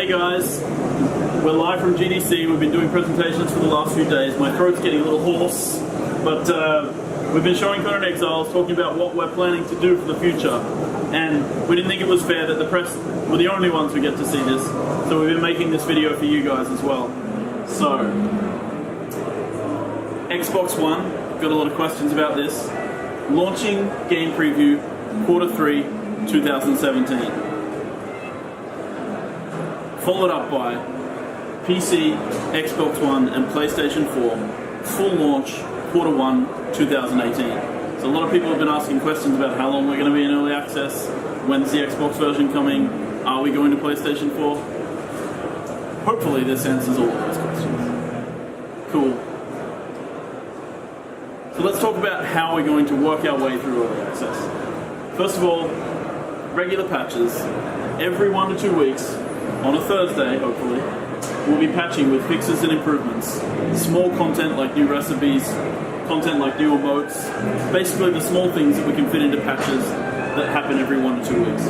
Hey guys, we're live from GDC. We've been doing presentations for the last few days. My throat's getting a little hoarse, but we've been showing Conan Exiles, talking about what we're planning to do for the future. And we didn't think it was fair that the press were the only ones who get to see this, so we've been making this video for you guys as well. So, Xbox One, got a lot of questions about this. Launching game preview, Q3 2017. Followed up by PC, Xbox One, and PlayStation 4, full launch, Q1 2018. So a lot of people have been asking questions about how long we're going to be in early access, when's the Xbox version coming, are we going to PlayStation 4? Hopefully this answers all of those questions. Cool. So let's talk about how we're going to work our way through early access. First of all, regular patches. Every 1 to 2 weeks, on a Thursday, hopefully, we'll be patching with fixes and improvements. Small content like new recipes, content like new emotes, basically the small things that we can fit into patches that happen every 1 to 2 weeks.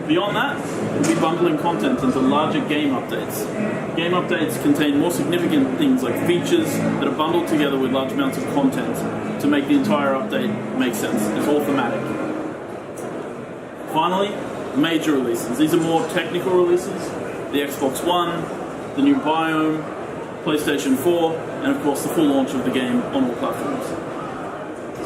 Beyond that, we'll be bundling content into larger game updates. Game updates contain more significant things like features that are bundled together with large amounts of content to make the entire update make sense. It's all thematic. Finally, major releases. These are more technical releases. The Xbox One, the new biome, PlayStation 4, and of course the full launch of the game on all platforms.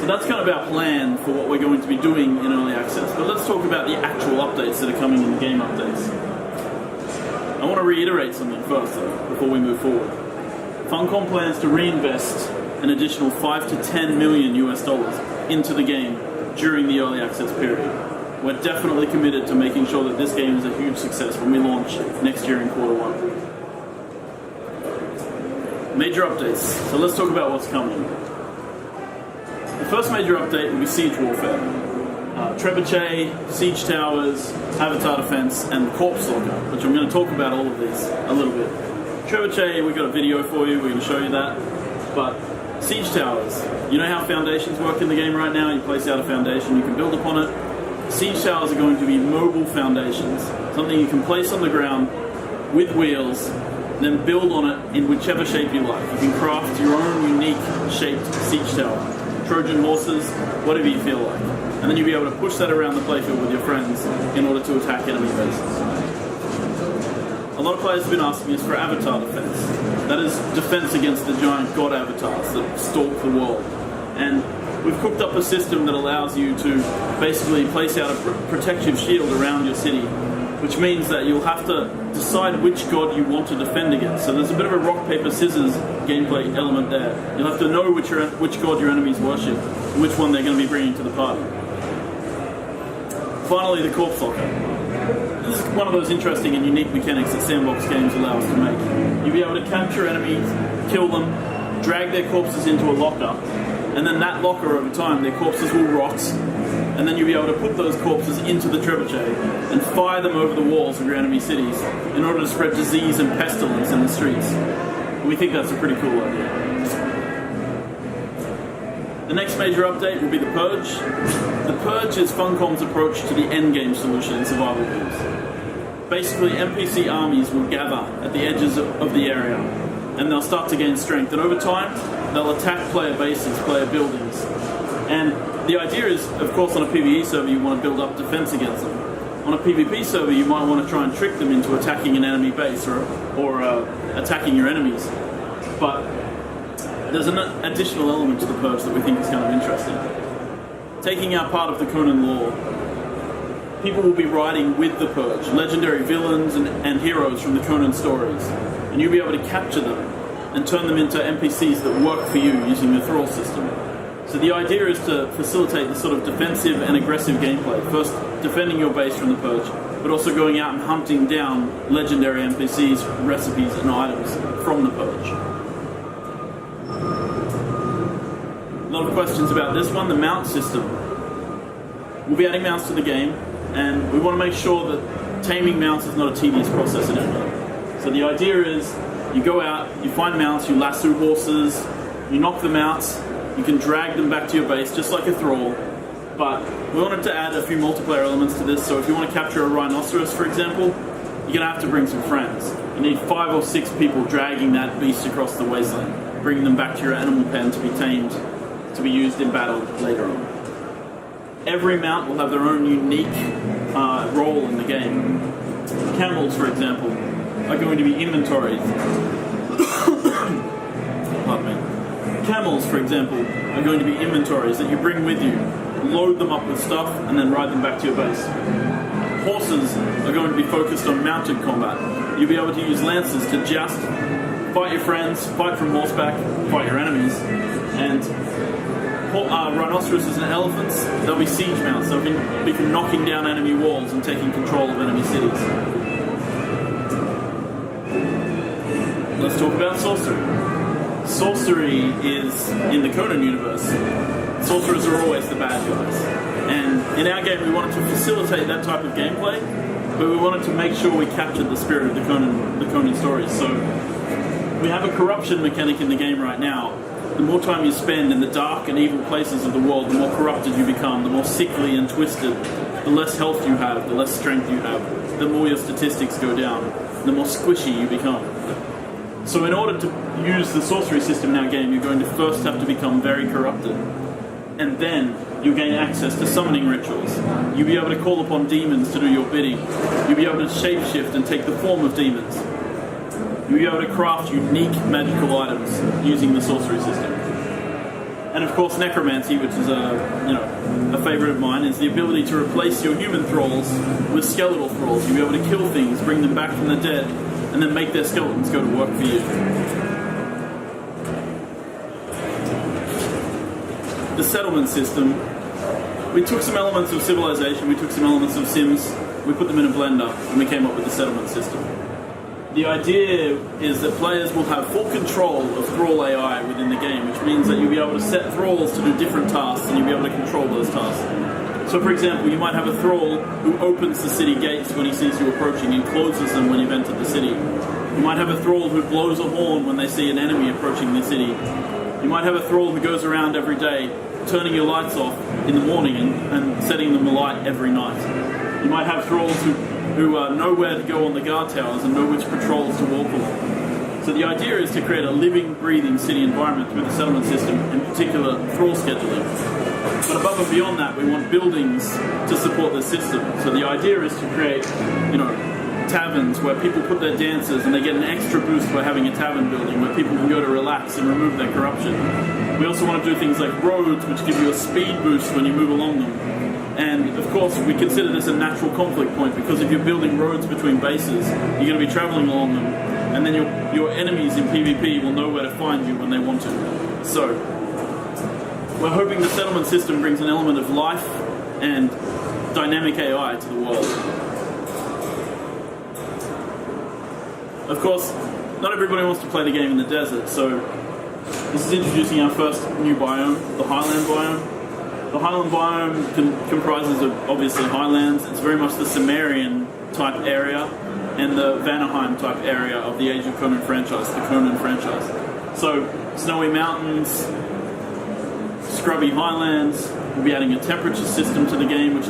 So that's kind of our plan for what we're going to be doing in early access. But let's talk about the actual updates that are coming in the game updates. I want to reiterate something first though, before we move forward. Funcom plans to reinvest an additional 5 to 10 million US dollars into the game during the early access period. We're definitely committed to making sure that this game is a huge success when we launch next year in Q1. Major updates. So let's talk about what's coming. The first major update will be Siege Warfare. Trebuchet, Siege Towers, Avatar Defense, and Corpse Locker, which I'm going to talk about all of these a little bit. Trebuchet, we've got a video for you, we're going to show you that. But Siege Towers, you know how foundations work in the game right now? You place out a foundation, you can build upon it. Siege towers are going to be mobile foundations, something you can place on the ground with wheels, then build on it in whichever shape you like. You can craft your own unique shaped siege tower, Trojan horses, whatever you feel like. And then you'll be able to push that around the playfield with your friends in order to attack enemy bases. A lot of players have been asking us for Avatar Defense. That is defense against the giant god avatars that stalk the world. And we've cooked up a system that allows you to basically place out a protective shield around your city, which means that you'll have to decide which god you want to defend against. So there's a bit of a rock, paper, scissors gameplay element there. You'll have to know which god your enemies worship and which one they're going to be bringing to the party. Finally, the Corpse Locker. This is one of those interesting and unique mechanics that sandbox games allow us to make. You'll be able to capture enemies, kill them, drag their corpses into a locker, and then that locker, over time, their corpses will rot, and then you'll be able to put those corpses into the trebuchet and fire them over the walls of your enemy cities in order to spread disease and pestilence in the streets. And we think that's a pretty cool idea. The next major update will be the Purge. The Purge is Funcom's approach to the endgame solution in survival games. Basically, NPC armies will gather at the edges of the area, and they'll start to gain strength, and over time they'll attack player bases, player buildings. And the idea is, of course, on a PvE server you want to build up defense against them. On a PvP server you might want to try and trick them into attacking an enemy base or attacking your enemies. But there's an additional element to the Purge that we think is kind of interesting. Taking out part of the Conan lore, people will be riding with the Purge, legendary villains and heroes from the Conan stories, and you'll be able to capture them and turn them into NPCs that work for you using the thrall system. So the idea is to facilitate this sort of defensive and aggressive gameplay. First, defending your base from the Purge, but also going out and hunting down legendary NPCs, recipes, and items from the Purge. A lot of questions about this one, the mount system. We'll be adding mounts to the game, and we want to make sure that taming mounts is not a tedious process in any way. So the idea is, you go out, you find mounts, you lasso horses, you knock them out, you can drag them back to your base just like a thrall, but we wanted to add a few multiplayer elements to this. So if you want to capture a rhinoceros, for example, you're going to have to bring some friends. You need 5 or 6 people dragging that beast across the wasteland, bringing them back to your animal pen to be tamed, to be used in battle later on. Every mount will have their own unique role in the game. Camels, for example, are going to be inventories. Pardon me. Camels, for example, are going to be inventories that you bring with you, load them up with stuff, and then ride them back to your base. Horses are going to be focused on mounted combat. You'll be able to use lances to joust, fight your friends, fight from horseback, fight your enemies, and rhinoceroses and elephants, they'll be siege mounts. They'll be for knocking down enemy walls and taking control of enemy cities. Let's talk about sorcery. Sorcery is, in the Conan universe, sorcerers are always the bad guys. And in our game we wanted to facilitate that type of gameplay, but we wanted to make sure we captured the spirit of the Conan stories. So we have a corruption mechanic in the game right now. The more time you spend in the dark and evil places of the world, the more corrupted you become, the more sickly and twisted, the less health you have, the less strength you have, the more your statistics go down, the more squishy you become. So in order to use the sorcery system in our game, you're going to first have to become very corrupted. And then you'll gain access to summoning rituals. You'll be able to call upon demons to do your bidding. You'll be able to shapeshift and take the form of demons. You'll be able to craft unique magical items using the sorcery system. And of course, necromancy, which is a favourite of mine, is the ability to replace your human thralls with skeletal thralls. You'll be able to kill things, bring them back from the dead, and then make their skeletons go to work for you. The settlement system. We took some elements of Civilization, we took some elements of Sims, we put them in a blender, and we came up with the settlement system. The idea is that players will have full control of Thrall AI within the game, which means that you'll be able to set Thralls to do different tasks, and you'll be able to control those tasks. So for example, you might have a Thrall who opens the city gates when he sees you approaching and closes them when you've entered the city. You might have a Thrall who blows a horn when they see an enemy approaching the city. You might have a Thrall who goes around every day, turning your lights off in the morning and setting them alight every night. You might have Thralls who know where to go on the guard towers and know which patrols to walk along. So the idea is to create a living, breathing city environment through the settlement system, in particular Thrall scheduling. But above and beyond that, we want buildings to support the system. So the idea is to create, taverns where people put their dancers and they get an extra boost by having a tavern building where people can go to relax and remove their corruption. We also want to do things like roads, which give you a speed boost when you move along them. And of course, we consider this a natural conflict point, because if you're building roads between bases, you're going to be traveling along them, and then your enemies in PvP will know where to find you when they want to. So we're hoping the settlement system brings an element of life and dynamic AI to the world. Of course, not everybody wants to play the game in the desert, so this is introducing our first new biome, the Highland biome. The Highland biome comprises of, obviously, highlands. It's very much the Cimmerian type area and the Vanaheim type area of the Age of Conan franchise, the Conan franchise. So, snowy mountains, scrubby highlands. We'll be adding a temperature system to the game, which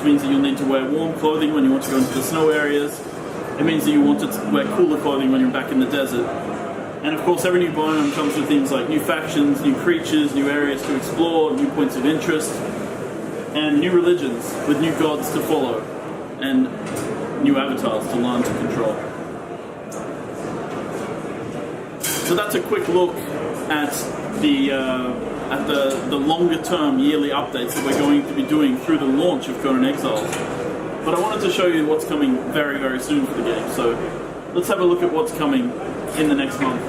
means that you'll need to wear warm clothing when you want to go into the snow areas. It means that you want to wear cooler clothing when you're back in the desert. And of course, every new biome comes with things like new factions, new creatures, new areas to explore, new points of interest, and new religions with new gods to follow, and new avatars to learn to control. So that's a quick look at the longer-term yearly updates that we're going to be doing through the launch of Conan Exiles. But I wanted to show you what's coming very, very soon for the game. So let's have a look at what's coming in the next month.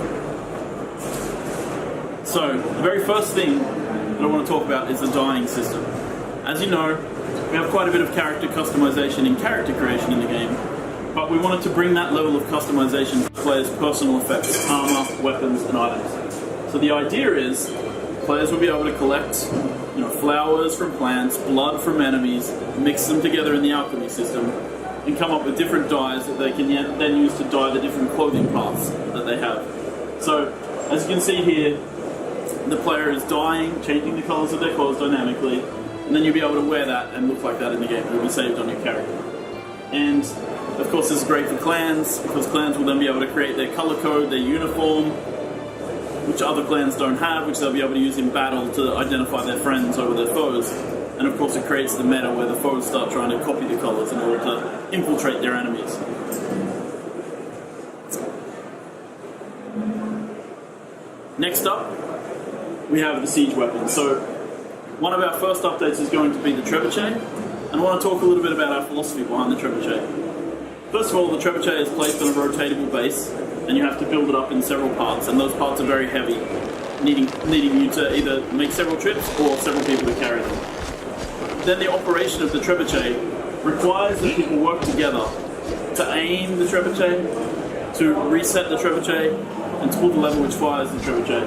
So, the very first thing that I want to talk about is the dying system. As you know, we have quite a bit of character customization and character creation in the game, but we wanted to bring that level of customization to players' personal effects, armor, weapons, and items. So the idea is, players will be able to collect flowers from plants, blood from enemies, mix them together in the alchemy system, and come up with different dyes that they can then use to dye the different clothing parts that they have. So, as you can see here, the player is dyeing, changing the colours of their clothes dynamically, and then you'll be able to wear that and look like that in the game. It will be saved on your character. And of course this is great for clans, because clans will then be able to create their color code, their uniform, which other clans don't have, which they'll be able to use in battle to identify their friends over their foes. And of course it creates the meta where the foes start trying to copy the colors in order to infiltrate their enemies. Next up, we have the siege weapon. So one of our first updates is going to be the trebuchet, and I want to talk a little bit about our philosophy behind the trebuchet. First of all, the trebuchet is placed on a rotatable base, and you have to build it up in several parts, and those parts are very heavy, needing you to either make several trips or several people to carry them. Then the operation of the trebuchet requires that people work together to aim the trebuchet, to reset the trebuchet, and to pull the lever which fires the trebuchet.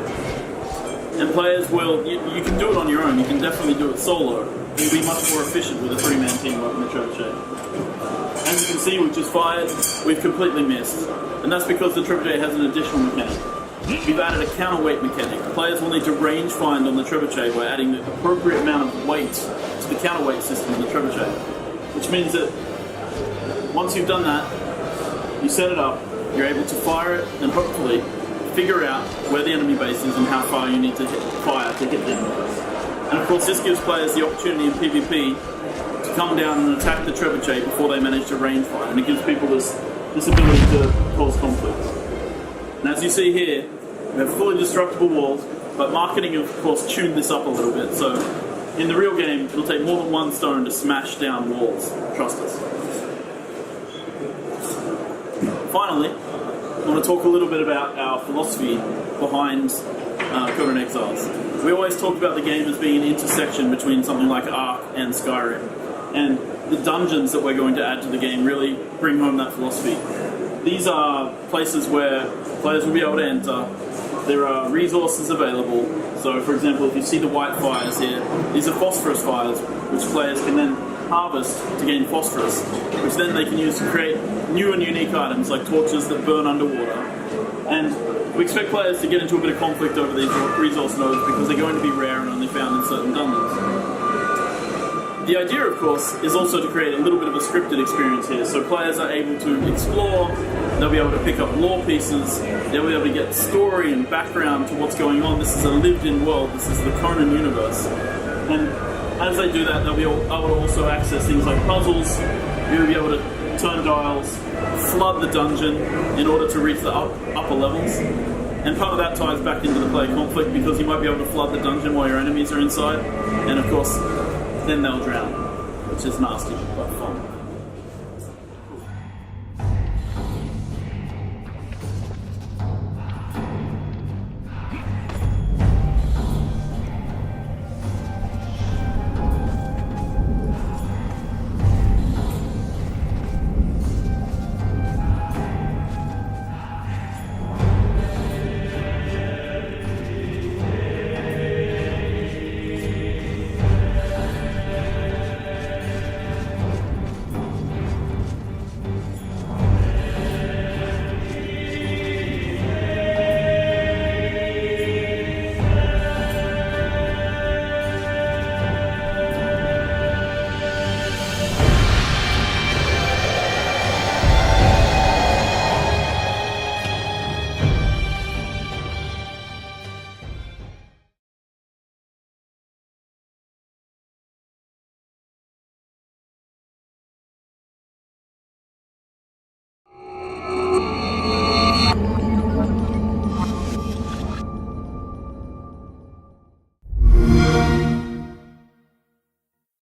And players will, you can do it on your own, you can definitely do it solo. You'll be much more efficient with a 3-man team working the trebuchet. As you can see, we've just fired, we've completely missed. And that's because the trebuchet has an additional mechanic. We've added a counterweight mechanic. Players will need to range find on the trebuchet by adding the appropriate amount of weight to the counterweight system in the trebuchet. Which means that once you've done that, you set it up, you're able to fire it, and hopefully figure out where the enemy base is and how far you need to fire to hit the enemy base. And of course this gives players the opportunity in PvP to come down and attack the trebuchet before they manage to range fire, and it gives people this ability to cause conflict. And as you see here, we have fully destructible walls, but marketing of course tuned this up a little bit, so in the real game it'll take more than one stone to smash down walls, trust us. Finally, I want to talk a little bit about our philosophy behind Conan Exiles. We always talk about the game as being an intersection between something like Ark and Skyrim, and the dungeons that we're going to add to the game really bring home that philosophy. These are places where players will be able to enter. There are resources available. So for example, if you see the white fires here, these are phosphorus fires, which players can then harvest to gain phosphorus, which then they can use to create new and unique items like torches that burn underwater. And we expect players to get into a bit of conflict over these resource nodes because they're going to be rare and only found in certain dungeons. The idea, of course, is also to create a little bit of a scripted experience here, so players are able to explore, they'll be able to pick up lore pieces, they'll be able to get story and background to what's going on. This is a lived-in world, this is the Conan universe. And as they do that, they'll be able to also access things like puzzles, you'll be able to turn dials, flood the dungeon in order to reach the upper levels. And part of that ties back into the player conflict, because you might be able to flood the dungeon while your enemies are inside, and of course, then they'll drown, which is nasty but fun.